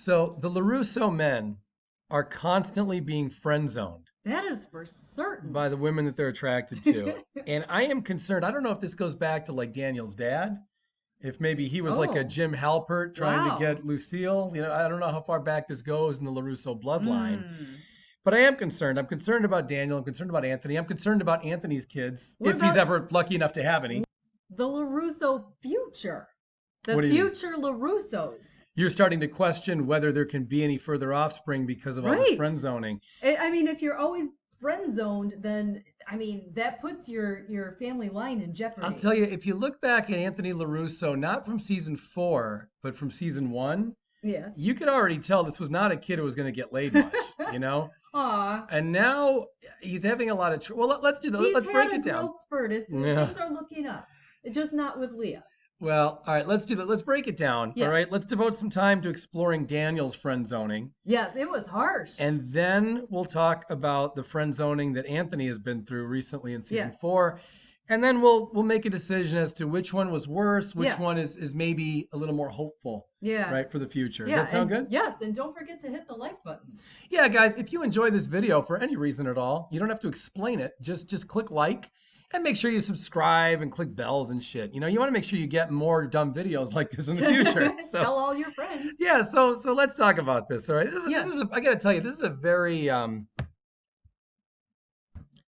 So the LaRusso men are constantly being friend zoned That is for certain. by the women that they're attracted to. And I am concerned. I don't know if this goes back to like Daniel's dad, if maybe he was like a Oh, Jim Halpert trying to wow. get Lucille. I don't know how far back this goes in the LaRusso bloodline. Mm. But I am concerned. I'm concerned about Daniel. I'm concerned about Anthony. I'm concerned about Anthony's kids, What if he's about ever lucky enough to have any. the LaRusso future? The What do you mean? future LaRussos. You're starting to question whether there can be any further offspring because of all this Right. friend zoning. I mean, if you're always friend zoned, then I mean that puts your family line in jeopardy. I'll tell you, if you look back at Anthony LaRusso, not from season 4, but from season 1, Yeah. you could already tell this was not a kid who was going to get laid much, you know? Aw. And now he's having a lot of well, let's do that. He's Let's break had it a down. growth spurt. Yeah. Things are looking up. It's just not with Leah. Well, all right, let's do that. Let's break it down. Yeah. All right, let's devote some time to exploring Daniel's friend zoning. Yes, it was harsh. And then we'll talk about the friend zoning that Anthony has been through recently in season Yeah. 4. And then we'll make a decision as to which one was worse, which Yeah. one is maybe a little more hopeful, Yeah. right, for the future. Does Yeah, that sound and good? yes, and don't forget to hit the like button. Yeah, guys, if you enjoy this video for any reason at all, you don't have to explain it. Just click like and make sure you subscribe and click bells and shit. You know, you want to make sure you get more dumb videos like this in the future. So Tell all your friends. yeah, so let's talk about this. All right, this Yeah. is I got to tell you, this is a very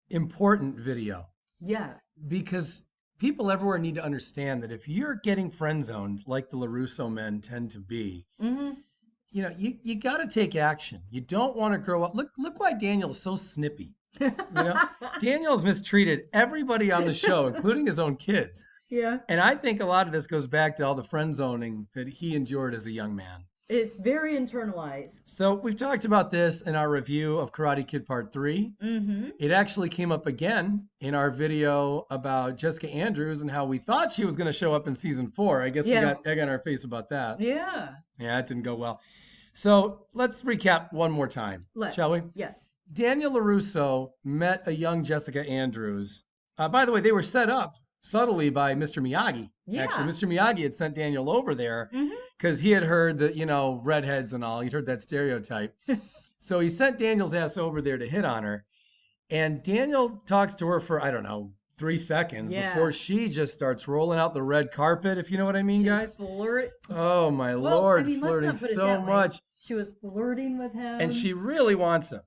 important video Yeah. because people everywhere need to understand that if you're getting friend zoned like the LaRusso men tend to be, Mm-hmm. you know, you got to take action. You don't want to grow up. Look why Daniel is so snippy. You know, Daniel's mistreated everybody on the show, including his own kids. Yeah. And I think a lot of this goes back to all the friend zoning that he endured as a young man. It's very internalized. So we've talked about this in our review of Karate Kid Part 3. Mm-hmm. It actually came up again in our video about Jessica Andrews and how we thought she was going to show up in season 4. I guess we Yeah. got egg on our face about that. Yeah. Yeah, it didn't go well. So let's recap one more time, shall we? Yes. Daniel LaRusso met a young Jessica Andrews. By the way, they were set up subtly by Mr. Miyagi. Yeah. Actually, Mr. Miyagi had sent Daniel over there Mm-hmm. because he had heard that, you know, redheads and all. He'd heard that stereotype. So he sent Daniel's ass over there to hit on her. And Daniel talks to her for, I don't know, 3 seconds Yeah. before she just starts rolling out the red carpet, if you know what I mean, guys. Flirt. Oh, my Well, Lord, I mean, let's flirting not put it so that way. much. She was flirting with him. And she really wants him.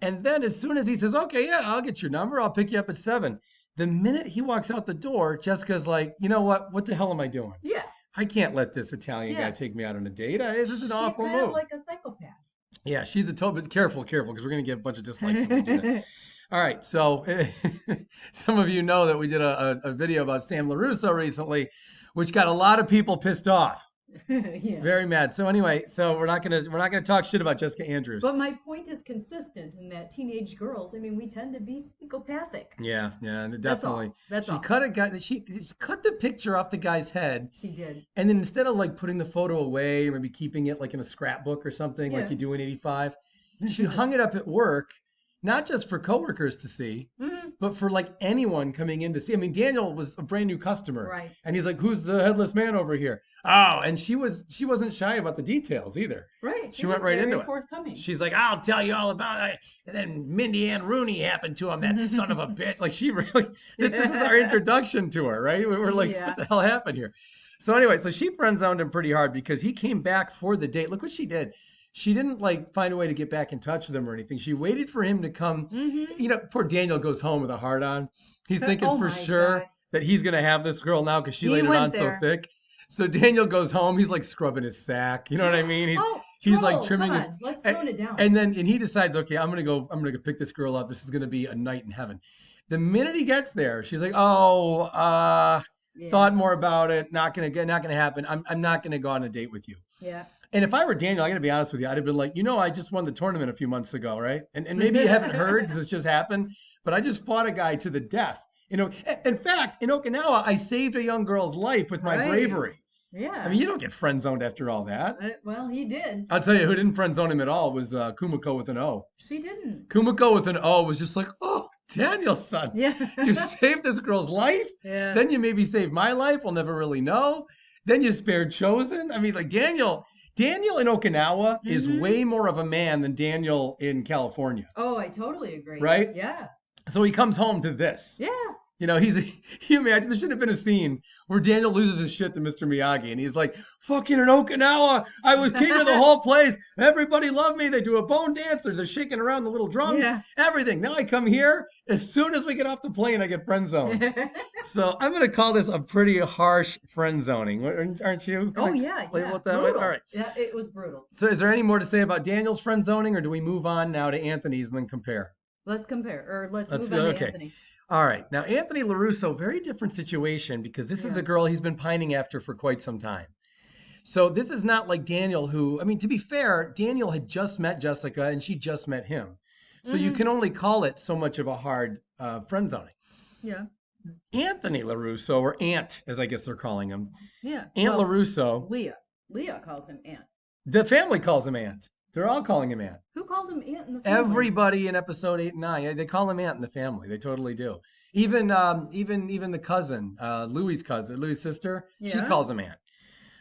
And then as soon as he says, okay, yeah, I'll get your number. I'll pick you up at 7. The minute he walks out the door, Jessica's like, you know what? What the hell am I doing? Yeah. I can't let this Italian guy Yeah. take me out on a date. This is an awful She's kind move. of like a psychopath. Yeah, she's a total, but careful, because we're going to get a bunch of dislikes if we do that. All right, so some of you know that we did a video about Sam LaRusso recently, which got a lot of people pissed off. Yeah. Very mad. So anyway, so we're not gonna talk shit about Jessica Andrews. But my point is consistent in that teenage girls, I mean, we tend to be psychopathic. Yeah, definitely. That's all. That's she all. cut a guy. She cut the picture off the guy's head, She did. and then instead of like putting the photo away or maybe keeping it like in a scrapbook or something like Yeah. you do in '85, she hung it up at work, not just for coworkers to see, Mm-hmm. but for like anyone coming in to see. I mean, Daniel was a brand new customer, Right. and he's like, "Who's the headless man over here?" Oh, and she wasn't shy about the details either. Right. She went right very into it. forthcoming. She's like, "I'll tell you all about it." And then Mindy Ann Rooney happened to him, that son of a bitch. Like she really, this is our introduction to her, right? We're like, Yeah. what the hell happened here? So anyway, so she friend zoned him pretty hard because he came back for the date. Look what she did. She didn't like find a way to get back in touch with him or anything. She waited for him to come. Mm-hmm. You know, poor Daniel goes home with a heart on. He's thinking Oh for my sure God. that he's gonna have this girl now because she He laid it went on so there. thick. So Daniel goes home. He's like scrubbing his sack. You know what I mean? He's like trimming come his. on, let's tone it down. And he decides, okay, I'm gonna go pick this girl up. This is gonna be a night in heaven. The minute he gets there, she's like, oh, Yeah. thought more about it. Not gonna happen. I'm not gonna go on a date with you. Yeah. And if I were Daniel, I gotta be honest with you, I'd have been like, you know, I just won the tournament a few months ago, right? And maybe you haven't heard because this just happened, but I just fought a guy to the death. You know, in fact, in Okinawa, I saved a young girl's life with my Right. bravery. Yeah. I mean, you don't get friend zoned after all that. Well, he did. I'll tell you who didn't friend zone him at all was Kumiko with an O. She didn't. Kumiko with an O was just like, oh, Daniel's son. Yeah. You saved this girl's life. Yeah. Then you maybe saved my life. We'll never really know. Then you spared Chosen. I mean, like Daniel Daniel in Okinawa is way more of a man than Daniel in California. Oh, I totally agree. Right? Yeah. So he comes home to this. Yeah. You know, you imagine there should have been a scene where Daniel loses his shit to Mr. Miyagi and he's like, fucking in Okinawa, I was king of the whole place. Everybody loved me. They do a bone dance. They're shaking around the little drums, everything. Now I come here. As soon as we get off the plane, I get friend zoned. So I'm going to call this a pretty harsh friend zoning. Aren't you? Oh, yeah. That brutal. way? All right. Yeah, it was brutal. So is there any more to say about Daniel's friend zoning or do we move on now to Anthony's and then compare? Let's compare, or let's move on to Anthony. All right. Now, Anthony LaRusso, very different situation because this is a girl he's been pining after for quite some time. So this is not like Daniel who, I mean, to be fair, Daniel had just met Jessica and she just met him. So you can only call it so much of a hard friend zoning. Yeah. Anthony LaRusso, or Ant, as I guess they're calling him. Yeah. Ant LaRusso. Leah calls him Ant. The family calls him Ant. They're all calling him Ant. Who called him Ant in the family? Everybody in episode 8 and 9. They call him Ant in the family. They totally do. Even the cousin, Louis' sister, she calls him Ant.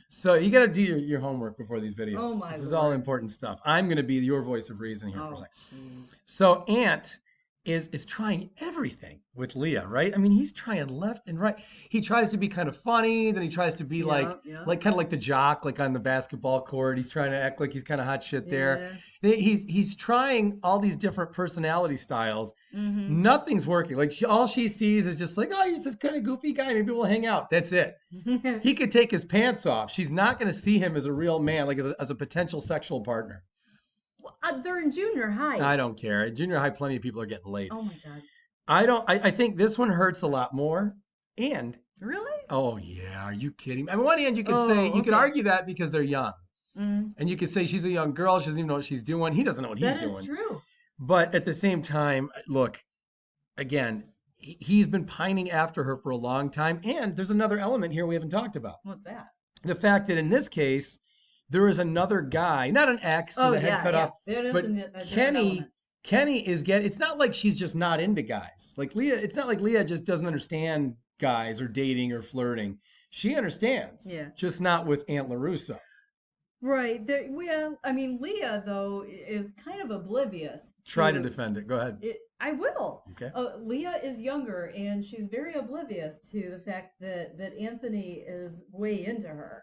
So you got to do your homework before these videos. Oh my This is Lord. all important stuff. I'm going to be your voice of reason here for a second. Geez. So Ant is trying everything with Leah, right? I mean, he's trying left and right. He tries to be kind of funny, then he tries to be like kind of like the jock, like on the basketball court. He's trying to act like he's kind of hot shit there. He's trying all these different personality styles. Nothing's working. Like all she sees is just like, oh, he's this kind of goofy guy. Maybe we'll hang out. That's it. He could take his pants off. She's not going to see him as a real man, like as a potential sexual partner. They're in junior high. I don't care. At junior high, plenty of people are getting laid. Oh my God. I think this one hurts a lot more. And really? Oh yeah, are you kidding? I mean, on one hand, you could say you could argue that because they're young, and you could say she's a young girl. She doesn't even know what she's doing. He doesn't know what he's doing. That is true. But at the same time, look, again, he's been pining after her for a long time, and there's another element here we haven't talked about. What's that? The fact that in this case, there is another guy, not an ex with a head cut off, but Kenny is getting. It's not like she's just not into guys. Like Leah, it's not like Leah just doesn't understand guys or dating or flirting. She understands. Yeah. Just not with Aunt LaRusso. Right. Well, I mean, Leah though is kind of oblivious. Try to defend it. Go ahead. I will. Okay. Leah is younger and she's very oblivious to the fact that Anthony is way into her.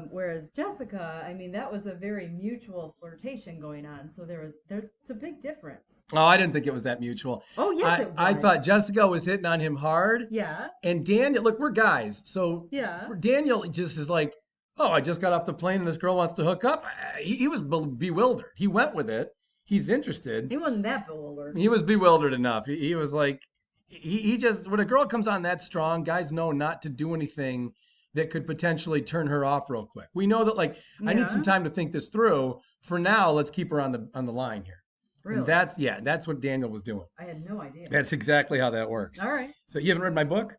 Whereas Jessica, I mean, that was a very mutual flirtation going on. So there's a big difference. Oh, I didn't think it was that mutual. Oh, yes, it was. I thought Jessica was hitting on him hard. Yeah. And Daniel, look, we're guys. So yeah. Daniel just is like, oh, I just got off the plane and this girl wants to hook up. He was bewildered. He went with it. He's interested. He wasn't that bewildered. He was bewildered enough. He was like, he just, when a girl comes on that strong, guys know not to do anything that could potentially turn her off real quick. We know that, like, I need some time to think this through. For now, let's keep her on the line here. Really? And that's what Daniel was doing. I had no idea. That's exactly how that works. All right. So you haven't read my book?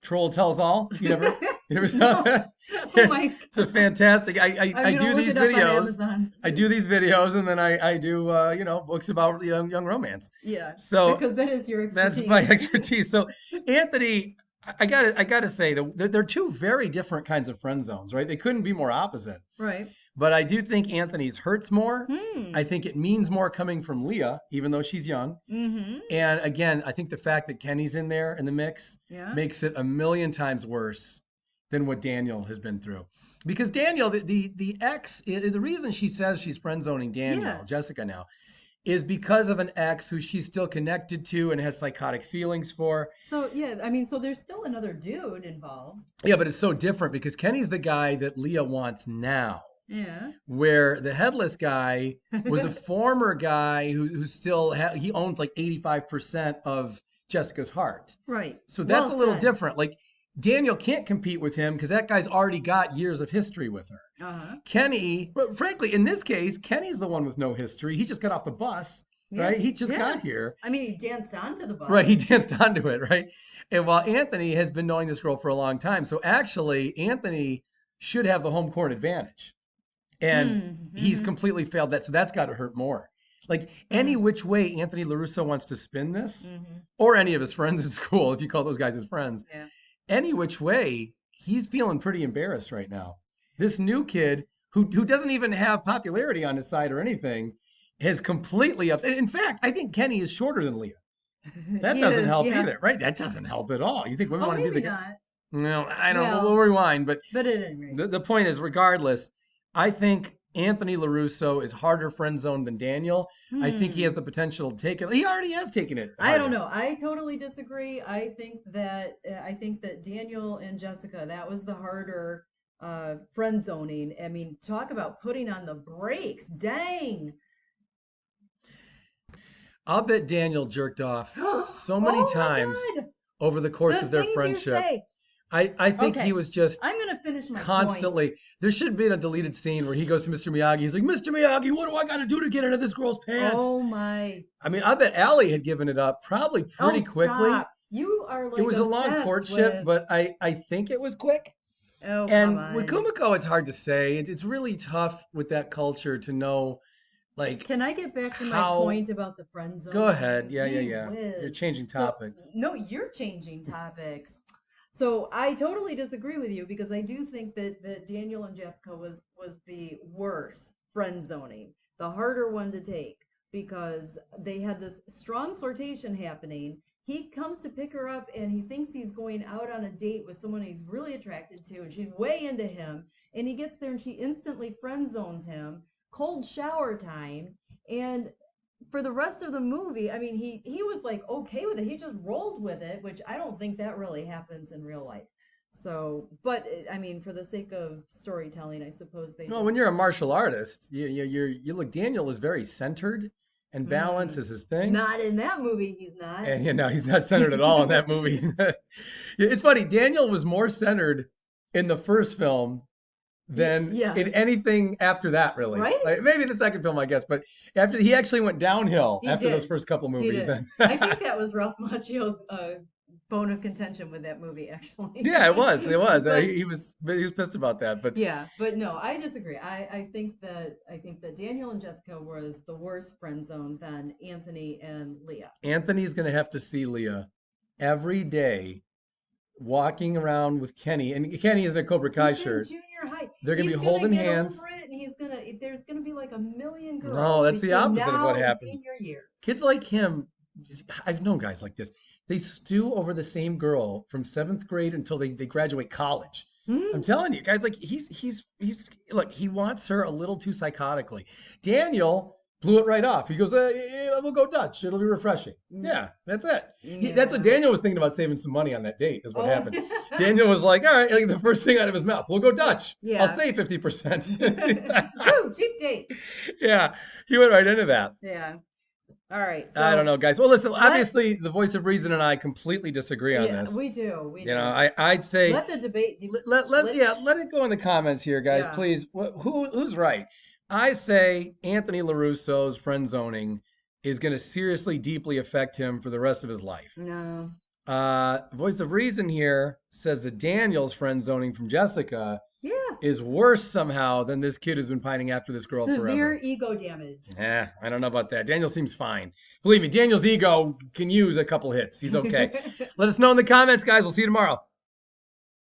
Troll Tells All? You never saw that? It's a fantastic. I do these videos. I do these videos, and then I do books about young romance. Yeah. So because that is your expertise. That's my expertise. So Anthony, I gotta say that they're two very different kinds of friend zones, right? They couldn't be more opposite. Right. But I do think Anthony's hurts more. I think it means more coming from Leah, even though she's young. Mm-hmm. And again, I think the fact that Kenny's in there in the mix makes it a million times worse than what Daniel has been through. Because Daniel, the ex, the reason she says she's friend zoning Daniel, Jessica now, is because of an ex who she's still connected to and has psychotic feelings for. So, yeah, I mean, so there's still another dude involved. Yeah, but it's so different because Kenny's the guy that Leah wants now. Yeah. Where the headless guy was a former guy who still he owns like 85% of Jessica's heart. Right. So that's a little different. Like Daniel can't compete with him because that guy's already got years of history with her. Uh-huh. Kenny, but frankly, in this case, Kenny's the one with no history. He just got off the bus, right? He just got here. I mean, he danced onto the bus. Right, he danced onto it, right? And while Anthony has been knowing this girl for a long time, so actually Anthony should have the home court advantage. And he's completely failed that. So that's got to hurt more. Like any which way Anthony LaRusso wants to spin this, or any of his friends at school, if you call those guys his friends, any which way, he's feeling pretty embarrassed right now. This new kid who doesn't even have popularity on his side or anything has completely upset. In fact, I think Kenny is shorter than Leah. That He doesn't is, help yeah. either, right? That doesn't help at all. You think women Oh, want to do maybe the not. No, I don't. Well, We'll rewind, but but at any rate. the point is, regardless, I think Anthony LaRusso is harder friend zoned than Daniel. I think he has the potential to take it. He already has taken it. I don't harder. know. I totally disagree. I think that Daniel and Jessica, that was the harder friend zoning. I mean, talk about putting on the brakes. Dang. I'll bet Daniel jerked off so many Oh my times God. over the course The of their things you friendship. say. I think he Okay. was just I'm gonna finish my constantly. points. There should be a deleted scene where he goes to Mr. Miyagi. He's like, Mr. Miyagi, what do I got to do to get into this girl's pants? Oh my. I mean, I bet Allie had given it up probably pretty Oh, quickly. stop. You are It like was a long obsessed courtship, with. but I think it was quick. Oh, come And with on. Kumiko, it's hard to say. It's really tough with that culture to know, like, Can I get back to my how. point about the friend zone? Go ahead. Yeah, yeah, Gee yeah. You're whiz. changing So, topics. no, you're changing topics. So I totally disagree with you because I do think that Daniel and Jessica was the worst friend zoning, the harder one to take because they had this strong flirtation happening. He comes to pick her up and he thinks he's going out on a date with someone he's really attracted to, and she's way into him. And he gets there and she instantly friend zones him. Cold shower time. And for the rest of the movie, I mean, he was like okay with it. He just rolled with it, which I don't think that really happens in real life. So, but I mean, for the sake of storytelling, I suppose they Well, just when you're a martial artist, you look. Daniel is very centered, and balance is his thing. not in that movie. He's not. And he's not centered at all in that movie. It's funny. Daniel was more centered in the first film than Yes. in anything after that, really. Right? Like, maybe the second film, I guess, but after he actually went downhill He after those did. first couple He movies. did. Then I think that was Ralph Macchio's bone of contention with that movie, actually. yeah, it was. But- he was pissed about that, but Yeah, but no, I disagree. I think that Daniel and Jessica was the worst friend zone than Anthony and Leah. Anthony's gonna have to see Leah every day walking around with Kenny, and Kenny is in a Cobra Kai He's in shirt. junior high. They're gonna He's be holding get hands. over it, and there's gonna be like a million girls. No, that's the between opposite of now what and happens. Senior year. Kids like him, I've known guys like this. They stew over the same girl from 7th grade until they graduate college. I'm telling you, guys, like he's look, he wants her a little too psychotically. Daniel blew it right off. He goes, we'll go Dutch. It'll be refreshing. Yeah, that's it. That's what Yeah. Daniel was thinking about, saving some money on that date, is what Oh. happened. Daniel was like, all right, like the first thing out of his mouth, we'll go Dutch. Yeah. I'll save 50%. Woo, cheap date. Yeah, he went right into that. Yeah. All right. I don't so- know, guys. Well, listen, obviously, the voice of reason and I completely disagree on Yeah, this. we do. We You do. know, I'd say Let the debate. let it go in the comments here, guys, Yeah. please. Who's right? I say Anthony LaRusso's friend zoning is going to seriously, deeply affect him for the rest of his life. No. Voice of reason here says that Daniel's friend zoning from Jessica Yeah. is worse somehow than this kid who's been pining after this girl Severe forever. ego damage. I don't know about that. Daniel seems fine. Believe me, Daniel's ego can use a couple hits. He's okay. Let us know in the comments, guys. We'll see you tomorrow.